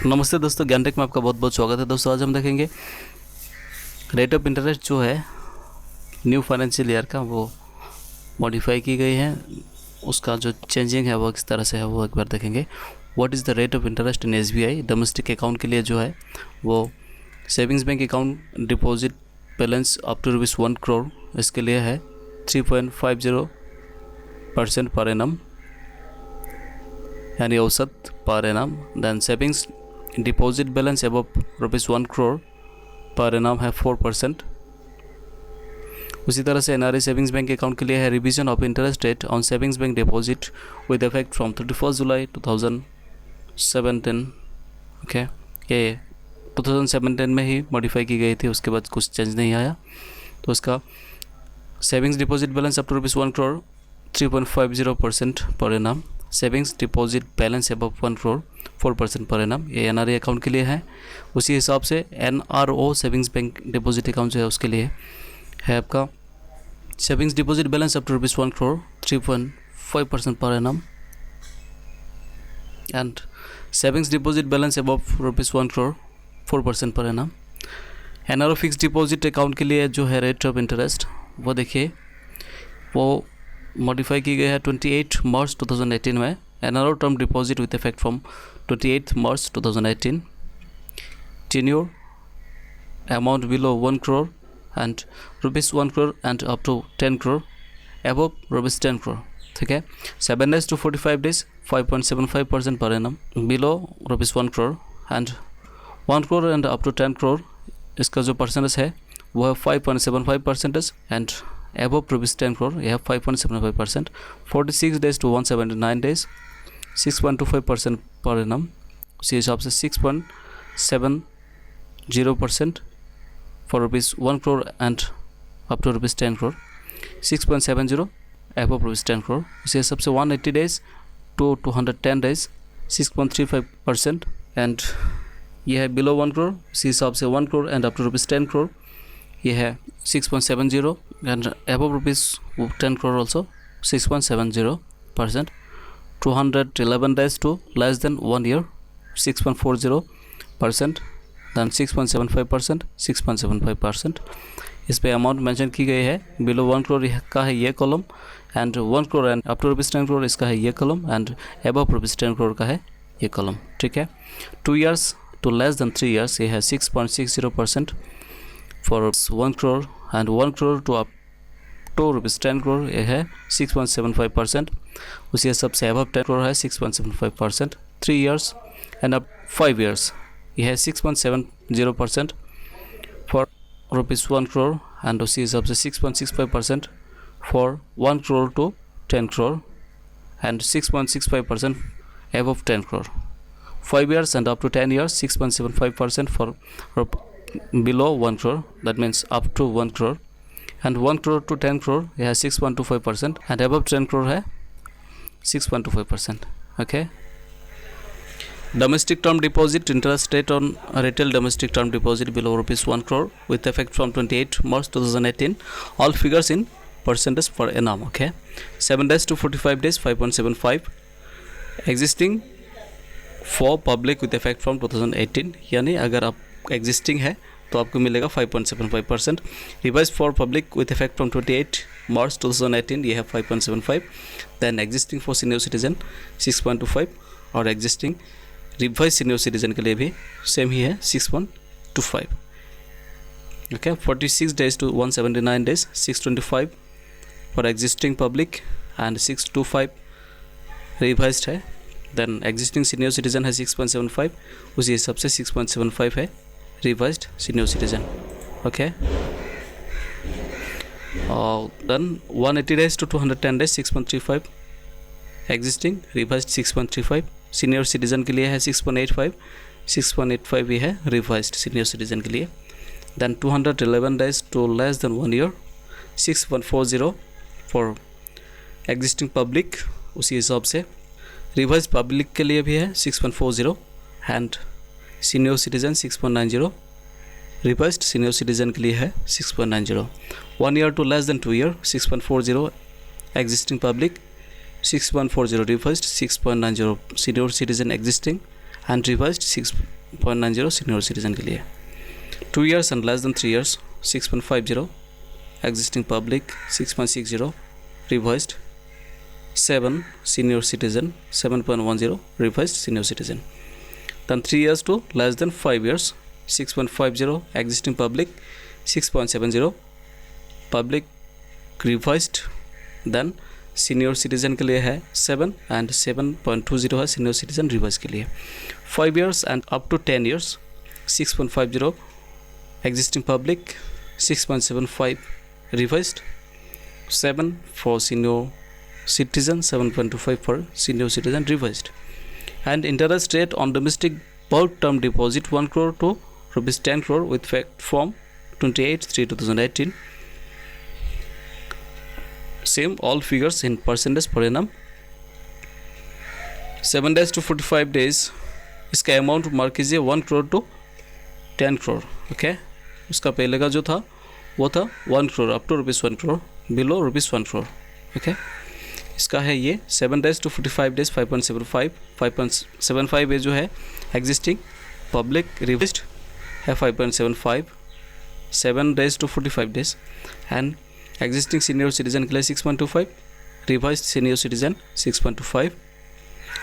नमस्ते दोस्तों, ज्ञानटेक में आपका बहुत बहुत स्वागत है। दोस्तों आज हम देखेंगे रेट ऑफ इंटरेस्ट जो है न्यू फाइनेंशियल ईयर का वो मॉडिफाई की गई है, उसका जो चेंजिंग है वो किस तरह से है वो एक बार देखेंगे। What is the rate of interest in SBI domestic account के लिए जो है वो savings bank account deposit balance up to ₹1 crore, इसके लिए है 3.50% पर एनम यानी औसत per annum. Then savings deposit balance above ₹1 crore per annum है 4%। उसी तरह से NRI सेविंग्स बैंक अकाउंट के लिए है revision of interest rate on savings bank deposit with effect from 31 July 2017। Okay, ये 2017 में ही मॉडिफाई की गई थी, उसके बाद कुछ चेंज नहीं आया। तो उसका savings deposit balance up to ₹1 crore 3.50% per annum, savings deposit balance above 1 crore 4% per annum, ये NRI अकाउंट के लिए है। उसी हिसाब से NRO savings bank deposit account जो है उसके लिए है आपका savings deposit balance up to ₹1 crore 3.5% per annum and savings deposit balance above ₹1 crore 4% per annum. NRO fix deposit account के लिए जो है रेट ऑफ इंटरेस्ट वो देखिए वो मॉडिफाई की गई है 28 मार्च 2018 में। NRO term deposit with effect from 28 March 2018, tenure amount below 1 crore and ₹1 crore and up to 10 crore above ₹10 crore, ठीक है। 7 days to 45 days 5.75% per annum, below ₹1 crore and 1 crore and up to 10 crore, इसका जो परसेंटेज है वो है 5.75% and above ₹10 crore you have 5.75%। 46 days to 179 days 6.25% per annum, उसी हिसाब से 6.70% for ₹1 crore and up to ₹10 crore, 6.70 above ₹10 crore, उसी हिसाब से 180 days to 210 days 6.35% एंड ये है बिलो 1 करोड़, उसी हिसाब से 1 crore and up to ₹10 crore ये है 6.70 and above ₹10 crore also 6.70%। 211 days to less than 1 year 6.40%, then 6.75% 6.75%। इस पे अमाउंट मेंशन की गई है। बिलो 1 करोड़ का है ये column and 1 crore and up to ₹10 crore इसका है ये कॉलम एंड above ₹10 crore का है ये कॉलम, ठीक है। 2 years to less than 3 years ये है 6.60% for 1 crore and 1 crore to up to ₹10 crore ये है 6.75%। उसी हिसाब से above 10 crore है 6.75%। 3 years and up 5 years ये है 6.70% for ₹1 crore and उसी हिसाब से 6.65% for 1 crore to 10 crore and 6.65% above 10 crore। 5 years and up to 10 years 6.75% for below 1 crore, that means up to 1 crore and 1 crore to 10 crore यह है 6.25% and above 10 crore है 6.25%। okay, domestic term deposit interest rate on retail domestic term deposit below ₹1 crore with effect from 28 March 2018, all figures in percentage per annum। okay, 7 days to 45 days 5.75 existing for public with effect from 2018, यानी अगर आप existing है तो आपको मिलेगा 5.75%। Revise for public with effect from 28 March 2018 ये है 5.75। Then existing for senior citizen 6.25 और एग्जिस्टिंग रिवाइज सीनियर सिटीजन के लिए भी सेम ही है 6.25। Okay, 46 days to 179 days 6.25 for existing public and 6.25 revised है। देन एग्जिस्टिंग सीनियर सिटीजन है 6.75, उसी हिसाब से 6.75 है रिवाइज्ड सीनियर सिटीजन। ओके, और then 180 days to 210 days 6.35 existing revised 6.35, senior citizen के लिए है 6.85 ही है रिवाइज्ड सीनियर सिटीजन के लिए। Then 211 days to less than 1 year 6.40 for existing public, उसी हिसाब से रिवाइज पब्लिक के लिए भी है 6.40 and senior citizen 6.90, revised senior citizen के लिए है 6.90। 1 year to less than 2 year 6.40 existing public 6.40 reversed, 6.90 senior citizen existing and revised 6.90 senior citizen के लिए। 2 years and less than 3 years 6.50 existing public, 6.60 revised, 7 senior citizen, 7.10 revised senior citizen. Then 3 years to less than 5 years 6.50 existing public, 6.70 public revised. Then senior citizen के लिए है 7 and 7.20 है senior citizen revise के लिए। 5 years and up to 10 years 6.50 existing public, 6.75 revised, 7 for senior citizen, 7.25 for senior citizen revised. And interest rate on domestic bulk term deposit 1 crore to rupees 10 crore with effect from 28/3/2018. Same all figures in percentage per annum. 7 days to 45 days इसका amount mark कीजिए 1 crore to 10 crore. Okay, उसका पहले का जो था वो था 1 crore up to ₹1 crore, below ₹1 crore. Okay, इसका है ये 7 days to 45 days 5.75. 5.75 ये जो है एग्जिस्टिंग पब्लिक रिवाइज्ड है 5.75. 7 days to 45 days and existing senior citizen के लिए 6.25, रिवाइज्ड सीनियर सिटीजन 6.25.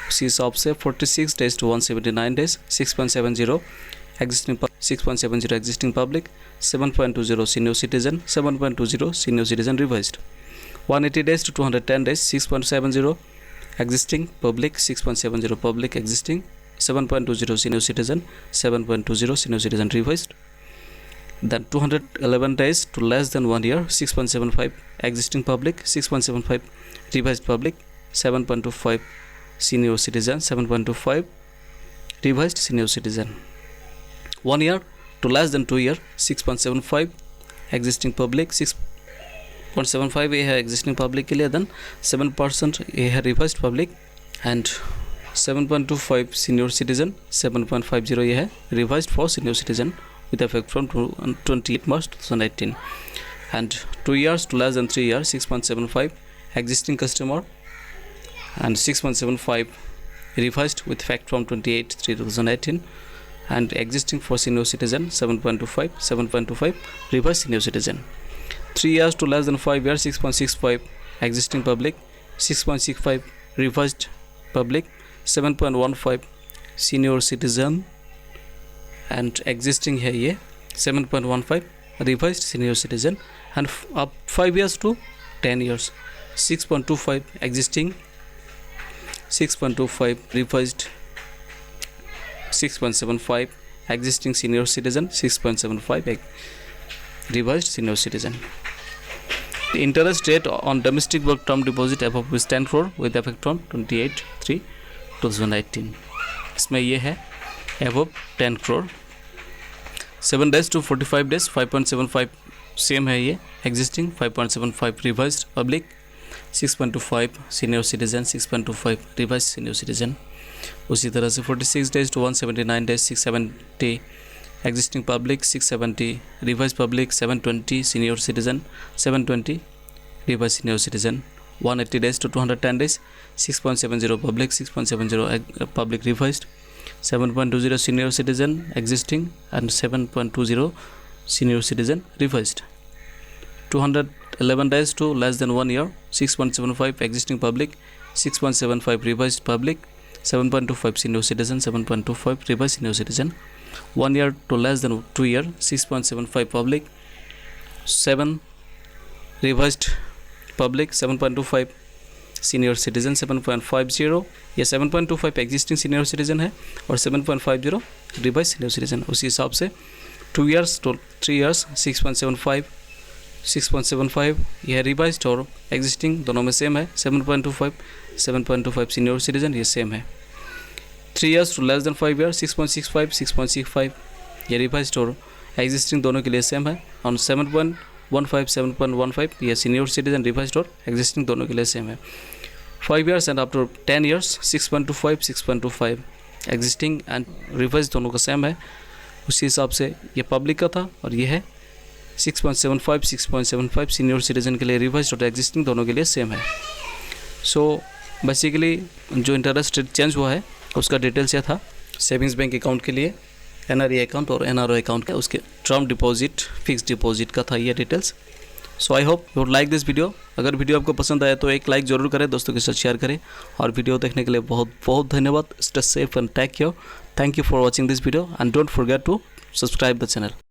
उसी हिसाब से 46 days to 179 days 6.70 existing 6.70 existing public, 7.20 senior citizen, 7.20 senior citizen revised. 180 days to 210 days 6.70 existing public, 6.70 public existing, 7.20 senior citizen, 7.20 senior citizen revised. Then 211 days to less than 1 year 6.75 existing public, 6.75 revised public, 7.25 senior citizen, 7.25 revised senior citizen. 1 year to less than 2 year 6.75 existing public, 6.75 ये है existing public के लिए. Then 7% ये है revised public and 7.25 senior citizen, 7.50 ये है revised for senior citizen with effect from 28 March 2018. And 2 years to less than 3 years 6.75 existing customer and 6.75 revised with effect from 28/3/2018. And existing for senior citizen 7.25 revised senior citizen. 3 years to less than 5 years 6.65 existing public, 6.65 revised public, 7.15 senior citizen and existing है ये 7.15 revised senior citizen. and up 5 years to 10 years 6.25 existing, 6.25 revised, 6.75 existing senior citizen, 6.75 revised senior citizen. The interest rate on domestic bulk term deposit above is 10 crore with effect from 28/3/2018. इसमें ये है above 10 crore. 7 days to 45 days 5.75 same है ये existing, 5.75 revised public, 6.25 senior citizen, 6.25 revised senior citizen. उसी तरह से 46 days to 179 days 670 existing public, 670 revised public, 720 senior citizen, 720 revised senior citizen. 180 days to 210 days 6.70 public, 6.70 public revised, 7.20 senior citizen existing and 7.20 senior citizen revised. 211 days to less than 1 year 6.75 existing public, 6.75 revised public, 7.25 senior citizen, 7.25 revised senior citizen. 1 year to less than 2 year 6.75 public, 7 revised public, 7.25 senior citizen, 7.50 या 7.25 existing senior citizen है और 7.50 revised senior citizen. उसी हिसाब से 2 years to 3 years 6.75 यह revised और existing दोनों में सेम है. 7.25 senior citizen ये सेम है. 3 years to less than 5 years 6.65 ये रिवाइज्ड और एग्जिस्टिंग दोनों के लिए सेम है. और 7.15 ये सीनियर सिटीजन रिवाइज्ड और एग्जिस्टिंग दोनों के लिए सेम है. 5 years and up to 10 years 6.25 existing and revised दोनों का सेम है. उसी हिसाब से ये पब्लिक का था और ये है 6.75 सीनियर सिटीजन के लिए रिवाइज्ड और एग्जिस्टिंग दोनों के लिए सेम है. सो बेसिकली जो इंटरेस्ट रेट चेंज हुआ है उसका डिटेल्स यह था सेविंग्स बैंक अकाउंट के लिए NRE अकाउंट और NRO अकाउंट का उसके टर्म डिपॉजिट, फिक्स डिपॉजिट का था ये details. So I hope you would like this video. अगर वीडियो आपको पसंद आया तो एक लाइक ज़रूर करें, दोस्तों के साथ शेयर करें, और वीडियो देखने के लिए बहुत बहुत धन्यवाद। Stay safe and take care. Thank you for watching this video and don't forget to subscribe the channel.